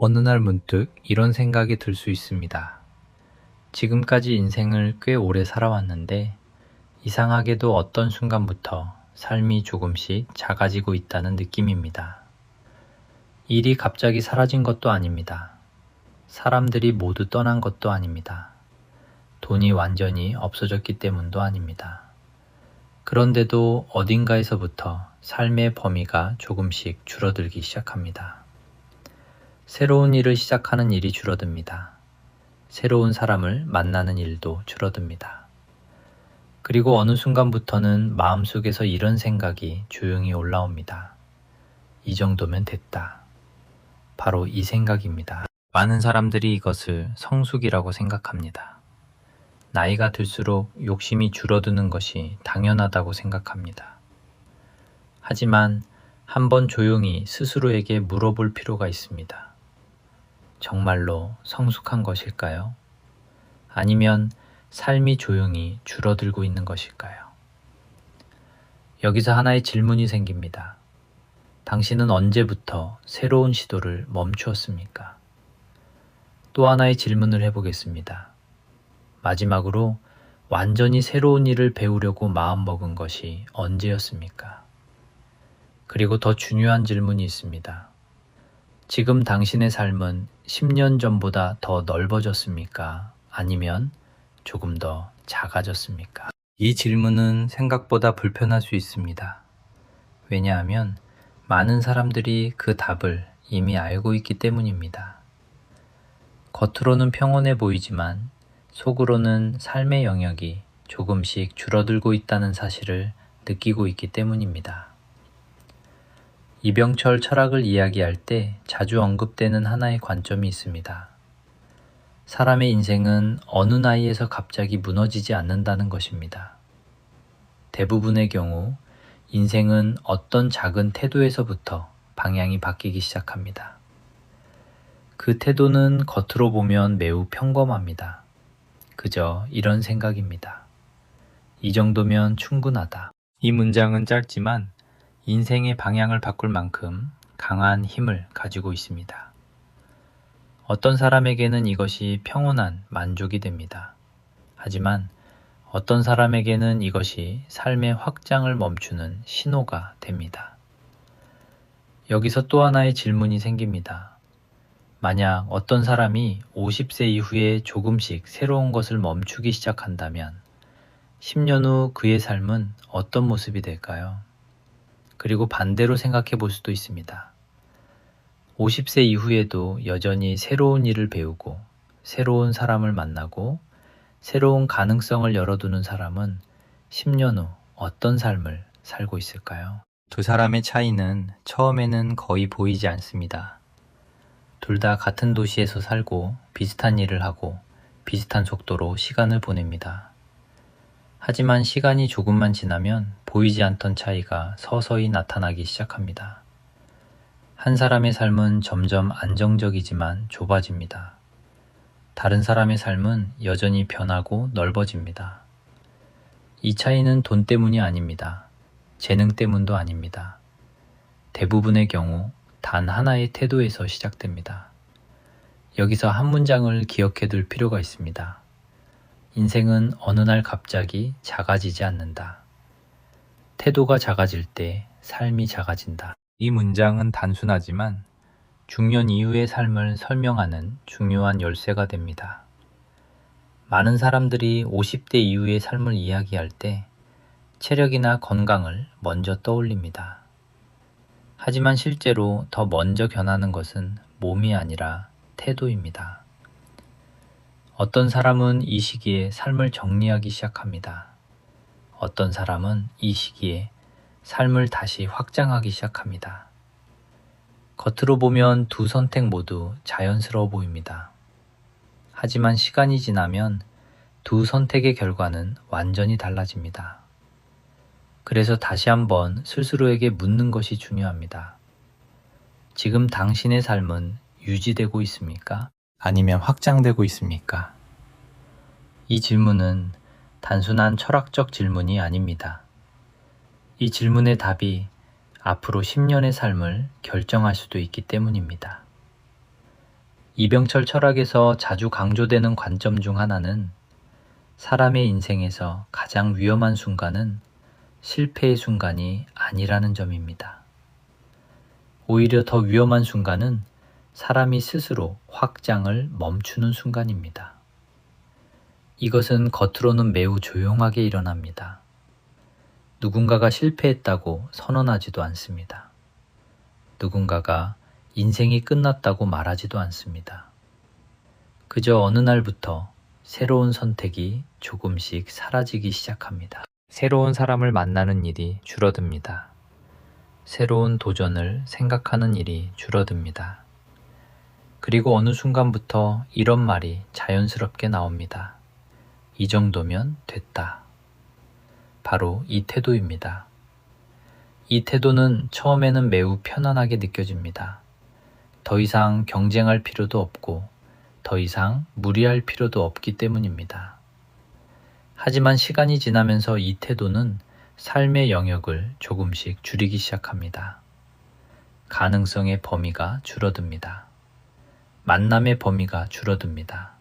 어느 날 문득 이런 생각이 들 수 있습니다. 지금까지 인생을 꽤 오래 살아왔는데 이상하게도 어떤 순간부터 삶이 조금씩 작아지고 있다는 느낌입니다. 일이 갑자기 사라진 것도 아닙니다. 사람들이 모두 떠난 것도 아닙니다. 돈이 완전히 없어졌기 때문도 아닙니다. 그런데도 어딘가에서부터 삶의 범위가 조금씩 줄어들기 시작합니다. 새로운 일을 시작하는 일이 줄어듭니다. 새로운 사람을 만나는 일도 줄어듭니다. 그리고 어느 순간부터는 마음속에서 이런 생각이 조용히 올라옵니다. 이 정도면 됐다. 바로 이 생각입니다. 많은 사람들이 이것을 성숙이라고 생각합니다. 나이가 들수록 욕심이 줄어드는 것이 당연하다고 생각합니다. 하지만 한번 조용히 스스로에게 물어볼 필요가 있습니다. 정말로 성숙한 것일까요? 아니면 삶이 조용히 줄어들고 있는 것일까요? 여기서 하나의 질문이 생깁니다. 당신은 언제부터 새로운 시도를 멈추었습니까? 또 하나의 질문을 해보겠습니다. 마지막으로 완전히 새로운 일을 배우려고 마음먹은 것이 언제였습니까? 그리고 더 중요한 질문이 있습니다. 지금 당신의 삶은 10년 전보다 더 넓어졌습니까? 아니면 조금 더 작아졌습니까? 이 질문은 생각보다 불편할 수 있습니다. 왜냐하면 많은 사람들이 그 답을 이미 알고 있기 때문입니다. 겉으로는 평온해 보이지만 속으로는 삶의 영역이 조금씩 줄어들고 있다는 사실을 느끼고 있기 때문입니다. 이병철 철학을 이야기할 때 자주 언급되는 하나의 관점이 있습니다. 사람의 인생은 어느 나이에서 갑자기 무너지지 않는다는 것입니다. 대부분의 경우 인생은 어떤 작은 태도에서부터 방향이 바뀌기 시작합니다. 그 태도는 겉으로 보면 매우 평범합니다. 그저 이런 생각입니다. 이 정도면 충분하다. 이 문장은 짧지만 인생의 방향을 바꿀 만큼 강한 힘을 가지고 있습니다. 어떤 사람에게는 이것이 평온한 만족이 됩니다. 하지만 어떤 사람에게는 이것이 삶의 확장을 멈추는 신호가 됩니다. 여기서 또 하나의 질문이 생깁니다. 만약 어떤 사람이 50세 이후에 조금씩 새로운 것을 멈추기 시작한다면 10년 후 그의 삶은 어떤 모습이 될까요? 그리고 반대로 생각해 볼 수도 있습니다. 50세 이후에도 여전히 새로운 일을 배우고 새로운 사람을 만나고 새로운 가능성을 열어두는 사람은 10년 후 어떤 삶을 살고 있을까요? 두 사람의 차이는 처음에는 거의 보이지 않습니다. 둘 다 같은 도시에서 살고 비슷한 일을 하고 비슷한 속도로 시간을 보냅니다. 하지만 시간이 조금만 지나면 보이지 않던 차이가 서서히 나타나기 시작합니다. 한 사람의 삶은 점점 안정적이지만 좁아집니다. 다른 사람의 삶은 여전히 변하고 넓어집니다. 이 차이는 돈 때문이 아닙니다. 재능 때문도 아닙니다. 대부분의 경우 단 하나의 태도에서 시작됩니다. 여기서 한 문장을 기억해 둘 필요가 있습니다. 인생은 어느 날 갑자기 작아지지 않는다. 태도가 작아질 때 삶이 작아진다. 이 문장은 단순하지만 중년 이후의 삶을 설명하는 중요한 열쇠가 됩니다. 많은 사람들이 50대 이후의 삶을 이야기할 때 체력이나 건강을 먼저 떠올립니다. 하지만 실제로 더 먼저 변하는 것은 몸이 아니라 태도입니다. 어떤 사람은 이 시기에 삶을 정리하기 시작합니다. 어떤 사람은 이 시기에 삶을 다시 확장하기 시작합니다. 겉으로 보면 두 선택 모두 자연스러워 보입니다. 하지만 시간이 지나면 두 선택의 결과는 완전히 달라집니다. 그래서 다시 한번 스스로에게 묻는 것이 중요합니다. 지금 당신의 삶은 유지되고 있습니까? 아니면 확장되고 있습니까? 이 질문은 단순한 철학적 질문이 아닙니다. 이 질문의 답이 앞으로 10년의 삶을 결정할 수도 있기 때문입니다. 이병철 철학에서 자주 강조되는 관점 중 하나는 사람의 인생에서 가장 위험한 순간은 실패의 순간이 아니라는 점입니다. 오히려 더 위험한 순간은 사람이 스스로 확장을 멈추는 순간입니다. 이것은 겉으로는 매우 조용하게 일어납니다. 누군가가 실패했다고 선언하지도 않습니다. 누군가가 인생이 끝났다고 말하지도 않습니다. 그저 어느 날부터 새로운 선택이 조금씩 사라지기 시작합니다. 새로운 사람을 만나는 일이 줄어듭니다. 새로운 도전을 생각하는 일이 줄어듭니다. 그리고 어느 순간부터 이런 말이 자연스럽게 나옵니다. 이 정도면 됐다. 바로 이 태도입니다. 이 태도는 처음에는 매우 편안하게 느껴집니다. 더 이상 경쟁할 필요도 없고 더 이상 무리할 필요도 없기 때문입니다. 하지만 시간이 지나면서 이 태도는 삶의 영역을 조금씩 줄이기 시작합니다. 가능성의 범위가 줄어듭니다. 만남의 범위가 줄어듭니다.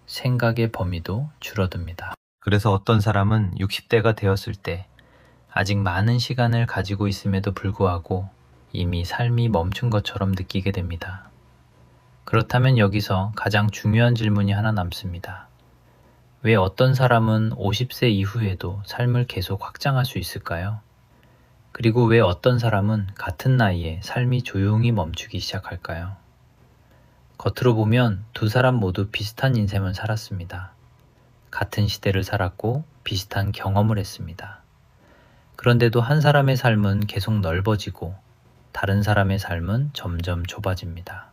생각의 범위도 줄어듭니다. 그래서 어떤 사람은 60대가 되었을 때 아직 많은 시간을 가지고 있음에도 불구하고 이미 삶이 멈춘 것처럼 느끼게 됩니다. 그렇다면 여기서 가장 중요한 질문이 하나 남습니다. 왜 어떤 사람은 50세 이후에도 삶을 계속 확장할 수 있을까요? 그리고 왜 어떤 사람은 같은 나이에 삶이 조용히 멈추기 시작할까요? 겉으로 보면 두 사람 모두 비슷한 인생을 살았습니다. 같은 시대를 살았고 비슷한 경험을 했습니다. 그런데도 한 사람의 삶은 계속 넓어지고 다른 사람의 삶은 점점 좁아집니다.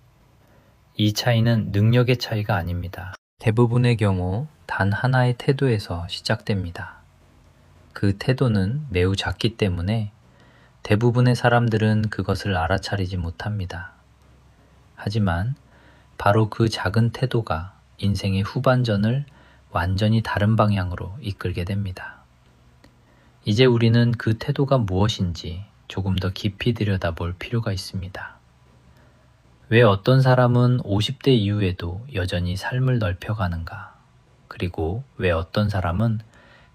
이 차이는 능력의 차이가 아닙니다. 대부분의 경우 단 하나의 태도에서 시작됩니다. 그 태도는 매우 작기 때문에 대부분의 사람들은 그것을 알아차리지 못합니다. 하지만 바로 그 작은 태도가 인생의 후반전을 완전히 다른 방향으로 이끌게 됩니다. 이제 우리는 그 태도가 무엇인지 조금 더 깊이 들여다볼 필요가 있습니다. 왜 어떤 사람은 50대 이후에도 여전히 삶을 넓혀가는가? 그리고 왜 어떤 사람은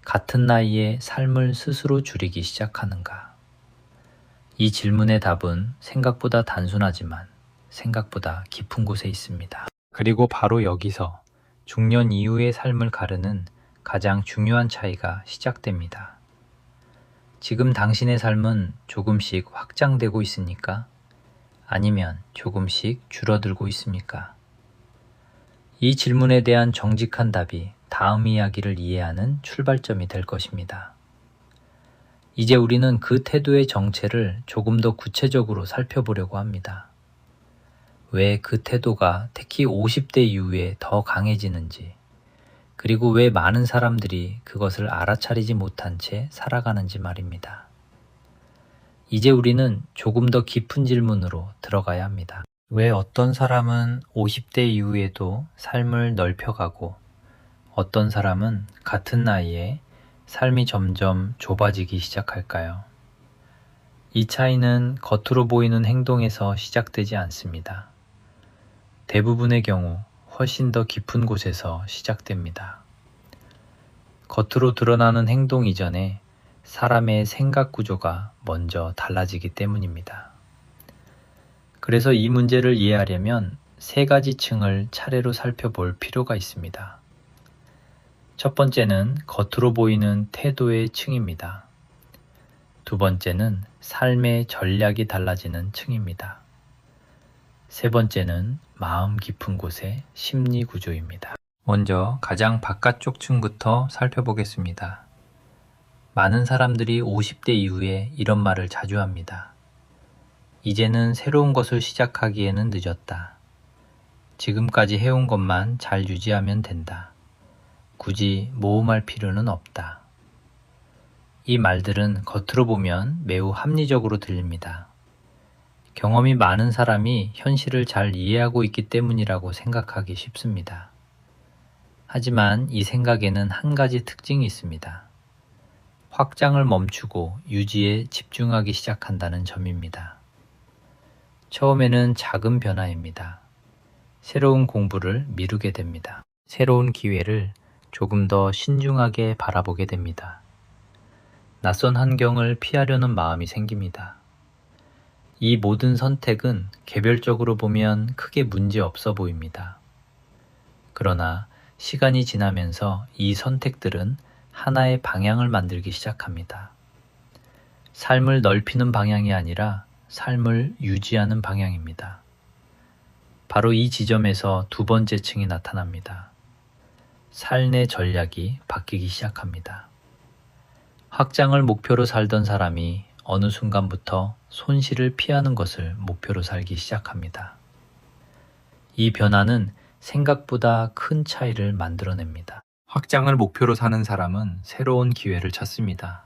같은 나이에 삶을 스스로 줄이기 시작하는가? 이 질문의 답은 생각보다 단순하지만 생각보다 깊은 곳에 있습니다. 그리고 바로 여기서 중년 이후의 삶을 가르는 가장 중요한 차이가 시작됩니다. 지금 당신의 삶은 조금씩 확장되고 있습니까? 아니면 조금씩 줄어들고 있습니까? 이 질문에 대한 정직한 답이 다음 이야기를 이해하는 출발점이 될 것입니다. 이제 우리는 그 태도의 정체를 조금 더 구체적으로 살펴보려고 합니다. 왜 그 태도가 특히 50대 이후에 더 강해지는지, 그리고 왜 많은 사람들이 그것을 알아차리지 못한 채 살아가는지 말입니다. 이제 우리는 조금 더 깊은 질문으로 들어가야 합니다. 왜 어떤 사람은 50대 이후에도 삶을 넓혀가고 어떤 사람은 같은 나이에 삶이 점점 좁아지기 시작할까요? 이 차이는 겉으로 보이는 행동에서 시작되지 않습니다. 대부분의 경우 훨씬 더 깊은 곳에서 시작됩니다. 겉으로 드러나는 행동 이전에 사람의 생각 구조가 먼저 달라지기 때문입니다. 그래서 이 문제를 이해하려면 세 가지 층을 차례로 살펴볼 필요가 있습니다. 첫 번째는 겉으로 보이는 태도의 층입니다. 두 번째는 삶의 전략이 달라지는 층입니다. 세 번째는 마음 깊은 곳의 심리 구조입니다. 먼저 가장 바깥쪽 층부터 살펴보겠습니다. 많은 사람들이 50대 이후에 이런 말을 자주 합니다. 이제는 새로운 것을 시작하기에는 늦었다. 지금까지 해온 것만 잘 유지하면 된다. 굳이 모험할 필요는 없다. 이 말들은 겉으로 보면 매우 합리적으로 들립니다. 경험이 많은 사람이 현실을 잘 이해하고 있기 때문이라고 생각하기 쉽습니다. 하지만 이 생각에는 한 가지 특징이 있습니다. 확장을 멈추고 유지에 집중하기 시작한다는 점입니다. 처음에는 작은 변화입니다. 새로운 공부를 미루게 됩니다. 새로운 기회를 조금 더 신중하게 바라보게 됩니다. 낯선 환경을 피하려는 마음이 생깁니다. 이 모든 선택은 개별적으로 보면 크게 문제 없어 보입니다. 그러나 시간이 지나면서 이 선택들은 하나의 방향을 만들기 시작합니다. 삶을 넓히는 방향이 아니라 삶을 유지하는 방향입니다. 바로 이 지점에서 두 번째 층이 나타납니다. 삶의 전략이 바뀌기 시작합니다. 확장을 목표로 살던 사람이 어느 순간부터 손실을 피하는 것을 목표로 살기 시작합니다. 이 변화는 생각보다 큰 차이를 만들어냅니다. 확장을 목표로 사는 사람은 새로운 기회를 찾습니다.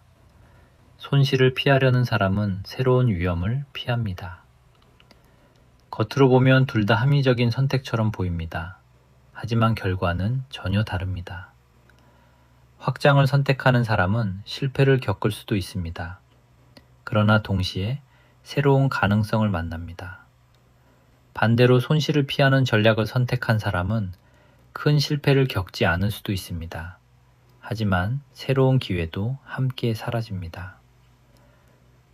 손실을 피하려는 사람은 새로운 위험을 피합니다. 겉으로 보면 둘 다 합리적인 선택처럼 보입니다. 하지만 결과는 전혀 다릅니다. 확장을 선택하는 사람은 실패를 겪을 수도 있습니다. 그러나 동시에 새로운 가능성을 만납니다. 반대로 손실을 피하는 전략을 선택한 사람은 큰 실패를 겪지 않을 수도 있습니다. 하지만 새로운 기회도 함께 사라집니다.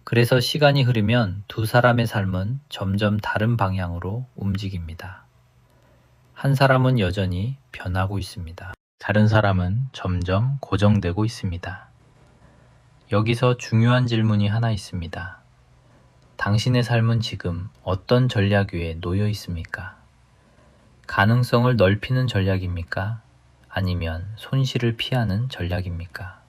그래서 시간이 흐르면 두 사람의 삶은 점점 다른 방향으로 움직입니다. 한 사람은 여전히 변하고 있습니다. 다른 사람은 점점 고정되고 있습니다. 여기서 중요한 질문이 하나 있습니다. 당신의 삶은 지금 어떤 전략 위에 놓여 있습니까? 가능성을 넓히는 전략입니까? 아니면 손실을 피하는 전략입니까?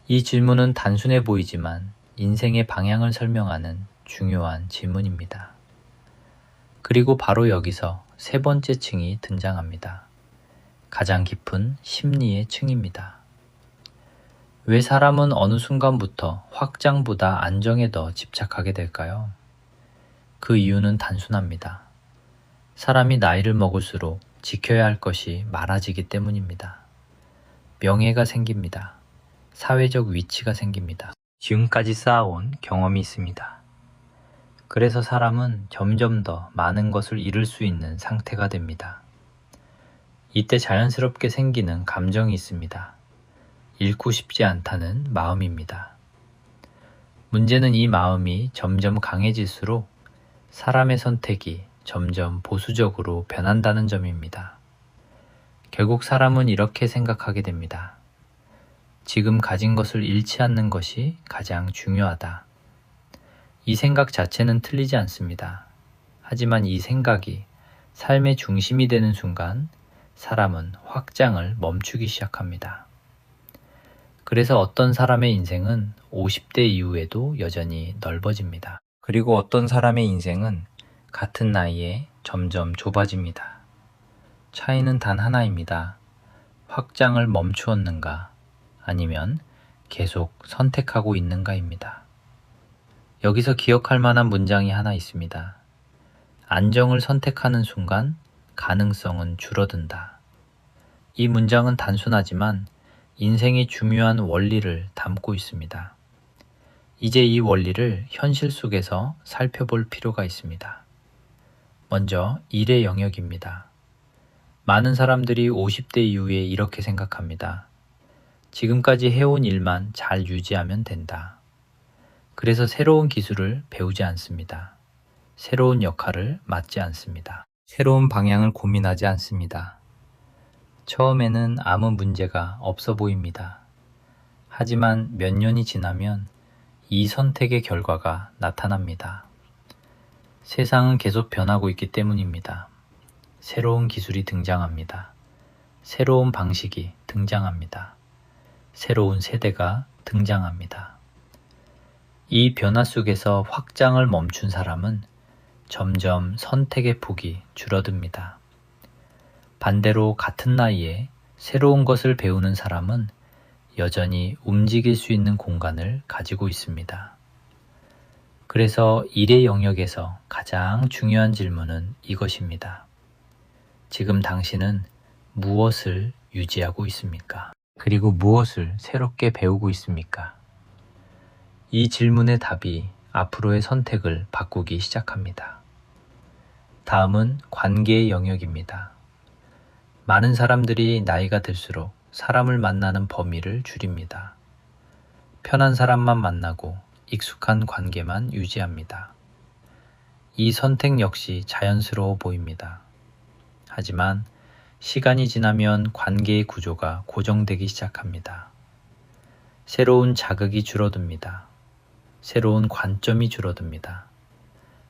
이 질문은 단순해 보이지만 인생의 방향을 설명하는 중요한 질문입니다. 그리고 바로 여기서 세 번째 층이 등장합니다. 가장 깊은 심리의 층입니다. 왜 사람은 어느 순간부터 확장보다 안정에 더 집착하게 될까요? 그 이유는 단순합니다. 사람이 나이를 먹을수록 지켜야 할 것이 많아지기 때문입니다. 명예가 생깁니다. 사회적 위치가 생깁니다. 지금까지 쌓아온 경험이 있습니다. 그래서 사람은 점점 더 많은 것을 잃을 수 있는 상태가 됩니다. 이때 자연스럽게 생기는 감정이 있습니다. 잃고 싶지 않다는 마음입니다. 문제는 이 마음이 점점 강해질수록 사람의 선택이 점점 보수적으로 변한다는 점입니다. 결국 사람은 이렇게 생각하게 됩니다. 지금 가진 것을 잃지 않는 것이 가장 중요하다. 이 생각 자체는 틀리지 않습니다. 하지만 이 생각이 삶의 중심이 되는 순간 사람은 확장을 멈추기 시작합니다. 그래서 어떤 사람의 인생은 50대 이후에도 여전히 넓어집니다. 그리고 어떤 사람의 인생은 같은 나이에 점점 좁아집니다. 차이는 단 하나입니다. 확장을 멈추었는가 아니면 계속 선택하고 있는가입니다. 여기서 기억할 만한 문장이 하나 있습니다. 안정을 선택하는 순간 가능성은 줄어든다. 이 문장은 단순하지만 인생의 중요한 원리를 담고 있습니다. 이제 이 원리를 현실 속에서 살펴볼 필요가 있습니다. 먼저 일의 영역입니다. 많은 사람들이 50대 이후에 이렇게 생각합니다. 지금까지 해온 일만 잘 유지하면 된다. 그래서 새로운 기술을 배우지 않습니다. 새로운 역할을 맡지 않습니다. 새로운 방향을 고민하지 않습니다. 처음에는 아무 문제가 없어 보입니다. 하지만 몇 년이 지나면 이 선택의 결과가 나타납니다. 세상은 계속 변하고 있기 때문입니다. 새로운 기술이 등장합니다. 새로운 방식이 등장합니다. 새로운 세대가 등장합니다. 이 변화 속에서 확장을 멈춘 사람은 점점 선택의 폭이 줄어듭니다. 반대로 같은 나이에 새로운 것을 배우는 사람은 여전히 움직일 수 있는 공간을 가지고 있습니다. 그래서 일의 영역에서 가장 중요한 질문은 이것입니다. 지금 당신은 무엇을 유지하고 있습니까? 그리고 무엇을 새롭게 배우고 있습니까? 이 질문의 답이 앞으로의 선택을 바꾸기 시작합니다. 다음은 관계의 영역입니다. 많은 사람들이 나이가 들수록 사람을 만나는 범위를 줄입니다. 편한 사람만 만나고 익숙한 관계만 유지합니다. 이 선택 역시 자연스러워 보입니다. 하지만 시간이 지나면 관계의 구조가 고정되기 시작합니다. 새로운 자극이 줄어듭니다. 새로운 관점이 줄어듭니다.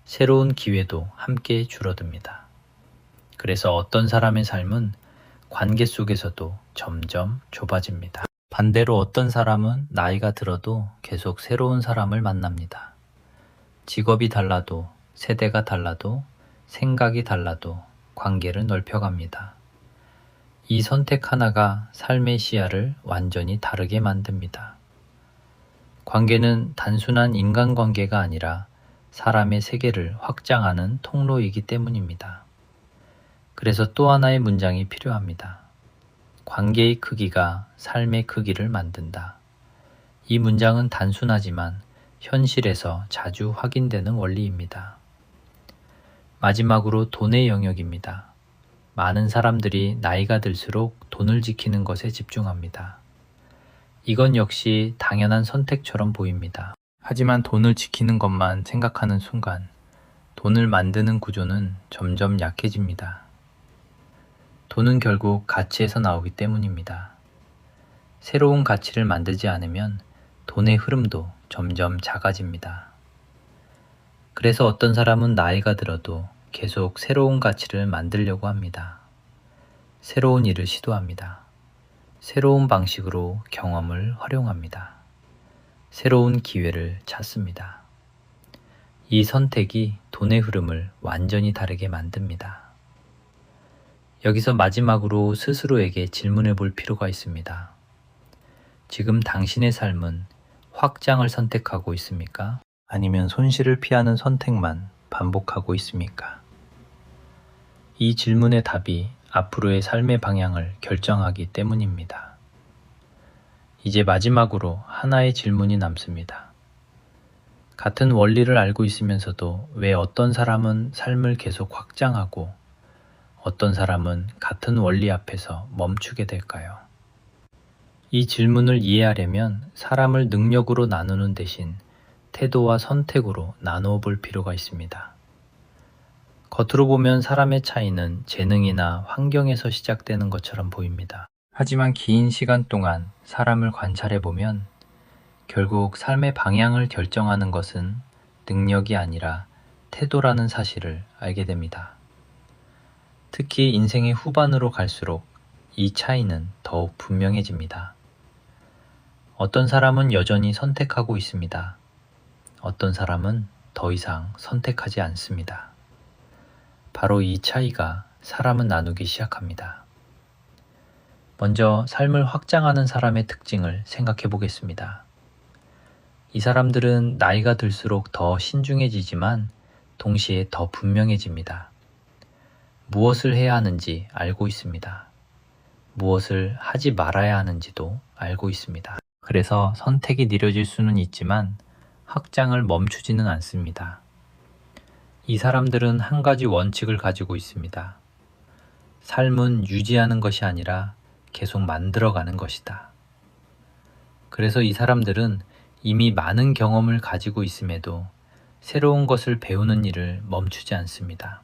새로운 기회도 함께 줄어듭니다. 그래서 어떤 사람의 삶은 관계 속에서도 점점 좁아집니다. 반대로 어떤 사람은 나이가 들어도 계속 새로운 사람을 만납니다. 직업이 달라도, 세대가 달라도, 생각이 달라도 관계를 넓혀갑니다. 이 선택 하나가 삶의 시야를 완전히 다르게 만듭니다. 관계는 단순한 인간관계가 아니라 사람의 세계를 확장하는 통로이기 때문입니다. 그래서 또 하나의 문장이 필요합니다. 관계의 크기가 삶의 크기를 만든다. 이 문장은 단순하지만 현실에서 자주 확인되는 원리입니다. 마지막으로 돈의 영역입니다. 많은 사람들이 나이가 들수록 돈을 지키는 것에 집중합니다. 이건 역시 당연한 선택처럼 보입니다. 하지만 돈을 지키는 것만 생각하는 순간 돈을 만드는 구조는 점점 약해집니다. 돈은 결국 가치에서 나오기 때문입니다. 새로운 가치를 만들지 않으면 돈의 흐름도 점점 작아집니다. 그래서 어떤 사람은 나이가 들어도 계속 새로운 가치를 만들려고 합니다. 새로운 일을 시도합니다. 새로운 방식으로 경험을 활용합니다. 새로운 기회를 찾습니다. 이 선택이 돈의 흐름을 완전히 다르게 만듭니다. 여기서 마지막으로 스스로에게 질문해 볼 필요가 있습니다. 지금 당신의 삶은 확장을 선택하고 있습니까? 아니면 손실을 피하는 선택만 반복하고 있습니까? 이 질문의 답이 앞으로의 삶의 방향을 결정하기 때문입니다. 이제 마지막으로 하나의 질문이 남습니다. 같은 원리를 알고 있으면서도 왜 어떤 사람은 삶을 계속 확장하고 어떤 사람은 같은 원리 앞에서 멈추게 될까요? 이 질문을 이해하려면 사람을 능력으로 나누는 대신 태도와 선택으로 나누어 볼 필요가 있습니다. 겉으로 보면 사람의 차이는 재능이나 환경에서 시작되는 것처럼 보입니다. 하지만 긴 시간 동안 사람을 관찰해 보면 결국 삶의 방향을 결정하는 것은 능력이 아니라 태도라는 사실을 알게 됩니다. 특히 인생의 후반으로 갈수록 이 차이는 더욱 분명해집니다. 어떤 사람은 여전히 선택하고 있습니다. 어떤 사람은 더 이상 선택하지 않습니다. 바로 이 차이가 사람은 나누기 시작합니다. 먼저 삶을 확장하는 사람의 특징을 생각해 보겠습니다. 이 사람들은 나이가 들수록 더 신중해지지만 동시에 더 분명해집니다. 무엇을 해야 하는지 알고 있습니다. 무엇을 하지 말아야 하는지도 알고 있습니다. 그래서 선택이 느려질 수는 있지만 확장을 멈추지는 않습니다. 이 사람들은 한 가지 원칙을 가지고 있습니다. 삶은 유지하는 것이 아니라 계속 만들어가는 것이다. 그래서 이 사람들은 이미 많은 경험을 가지고 있음에도 새로운 것을 배우는 일을 멈추지 않습니다.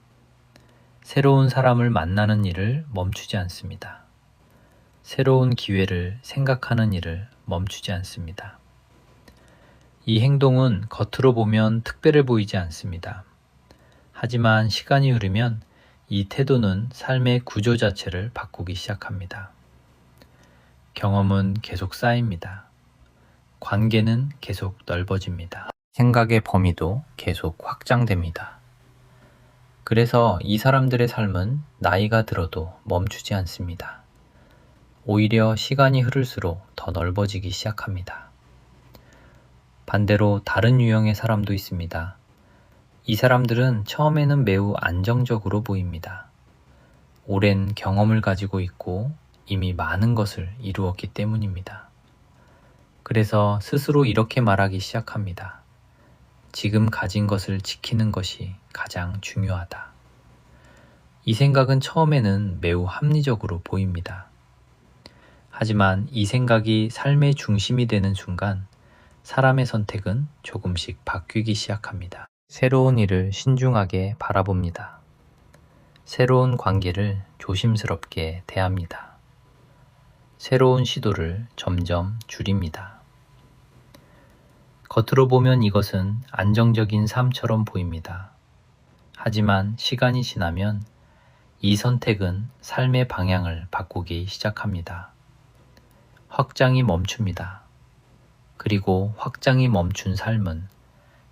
새로운 사람을 만나는 일을 멈추지 않습니다. 새로운 기회를 생각하는 일을 멈추지 않습니다. 이 행동은 겉으로 보면 특별해 보이지 않습니다. 하지만 시간이 흐르면 이 태도는 삶의 구조 자체를 바꾸기 시작합니다. 경험은 계속 쌓입니다. 관계는 계속 넓어집니다. 생각의 범위도 계속 확장됩니다. 그래서 이 사람들의 삶은 나이가 들어도 멈추지 않습니다. 오히려 시간이 흐를수록 더 넓어지기 시작합니다. 반대로 다른 유형의 사람도 있습니다. 이 사람들은 처음에는 매우 안정적으로 보입니다. 오랜 경험을 가지고 있고 이미 많은 것을 이루었기 때문입니다. 그래서 스스로 이렇게 말하기 시작합니다. 지금 가진 것을 지키는 것이 가장 중요하다. 이 생각은 처음에는 매우 합리적으로 보입니다. 하지만 이 생각이 삶의 중심이 되는 순간 사람의 선택은 조금씩 바뀌기 시작합니다. 새로운 일을 신중하게 바라봅니다. 새로운 관계를 조심스럽게 대합니다. 새로운 시도를 점점 줄입니다. 겉으로 보면 이것은 안정적인 삶처럼 보입니다. 하지만 시간이 지나면 이 선택은 삶의 방향을 바꾸기 시작합니다. 확장이 멈춥니다. 그리고 확장이 멈춘 삶은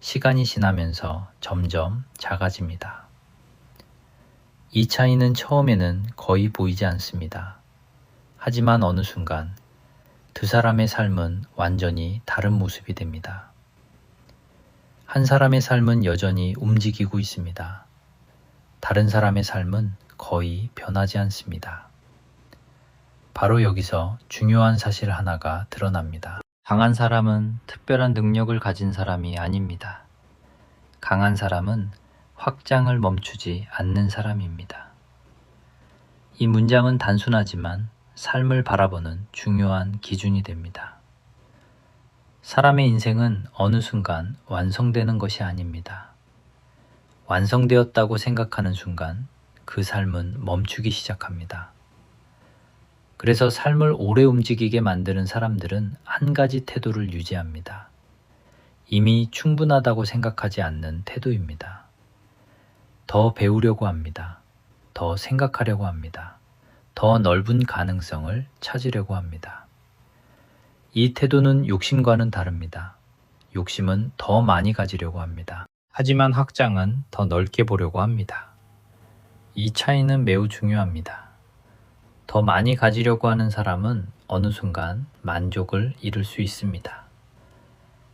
시간이 지나면서 점점 작아집니다. 이 차이는 처음에는 거의 보이지 않습니다. 하지만 어느 순간 두 사람의 삶은 완전히 다른 모습이 됩니다. 한 사람의 삶은 여전히 움직이고 있습니다. 다른 사람의 삶은 거의 변하지 않습니다. 바로 여기서 중요한 사실 하나가 드러납니다. 강한 사람은 특별한 능력을 가진 사람이 아닙니다. 강한 사람은 확장을 멈추지 않는 사람입니다. 이 문장은 단순하지만 삶을 바라보는 중요한 기준이 됩니다. 사람의 인생은 어느 순간 완성되는 것이 아닙니다. 완성되었다고 생각하는 순간 그 삶은 멈추기 시작합니다. 그래서 삶을 오래 움직이게 만드는 사람들은 한 가지 태도를 유지합니다. 이미 충분하다고 생각하지 않는 태도입니다. 더 배우려고 합니다. 더 생각하려고 합니다. 더 넓은 가능성을 찾으려고 합니다. 이 태도는 욕심과는 다릅니다. 욕심은 더 많이 가지려고 합니다. 하지만 확장은 더 넓게 보려고 합니다. 이 차이는 매우 중요합니다. 더 많이 가지려고 하는 사람은 어느 순간 만족을 이룰 수 있습니다.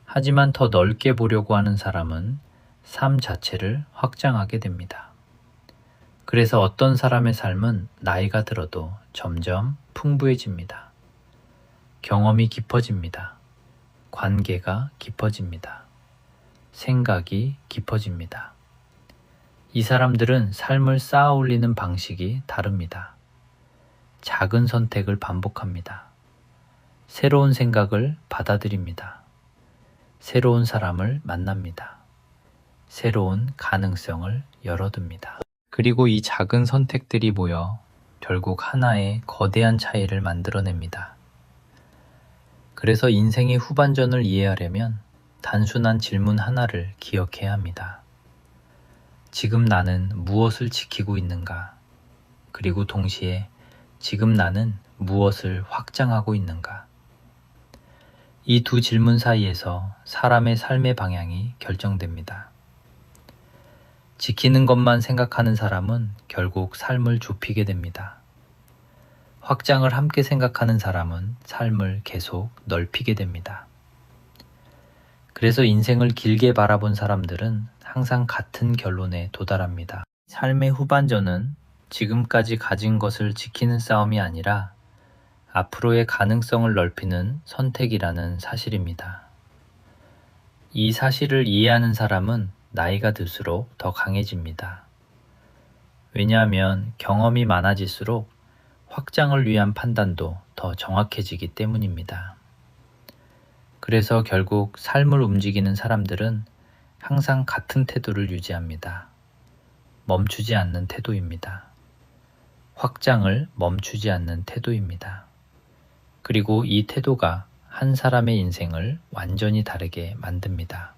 하지만 더 넓게 보려고 하는 사람은 삶 자체를 확장하게 됩니다. 그래서 어떤 사람의 삶은 나이가 들어도 점점 풍부해집니다. 경험이 깊어집니다. 관계가 깊어집니다. 생각이 깊어집니다. 이 사람들은 삶을 쌓아 올리는 방식이 다릅니다. 작은 선택을 반복합니다. 새로운 생각을 받아들입니다. 새로운 사람을 만납니다. 새로운 가능성을 열어둡니다. 그리고 이 작은 선택들이 모여 결국 하나의 거대한 차이를 만들어냅니다. 그래서 인생의 후반전을 이해하려면 단순한 질문 하나를 기억해야 합니다. 지금 나는 무엇을 지키고 있는가? 그리고 동시에 지금 나는 무엇을 확장하고 있는가? 이 두 질문 사이에서 사람의 삶의 방향이 결정됩니다. 지키는 것만 생각하는 사람은 결국 삶을 좁히게 됩니다. 확장을 함께 생각하는 사람은 삶을 계속 넓히게 됩니다. 그래서 인생을 길게 바라본 사람들은 항상 같은 결론에 도달합니다. 삶의 후반전은 지금까지 가진 것을 지키는 싸움이 아니라 앞으로의 가능성을 넓히는 선택이라는 사실입니다. 이 사실을 이해하는 사람은 나이가 들수록 더 강해집니다. 왜냐하면 경험이 많아질수록 확장을 위한 판단도 더 정확해지기 때문입니다. 그래서 결국 삶을 움직이는 사람들은 항상 같은 태도를 유지합니다. 멈추지 않는 태도입니다. 확장을 멈추지 않는 태도입니다. 그리고 이 태도가 한 사람의 인생을 완전히 다르게 만듭니다.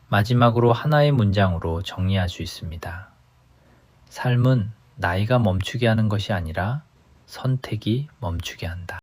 마지막으로 하나의 문장으로 정리할 수 있습니다. 삶은 나이가 멈추게 하는 것이 아니라 선택이 멈추게 한다.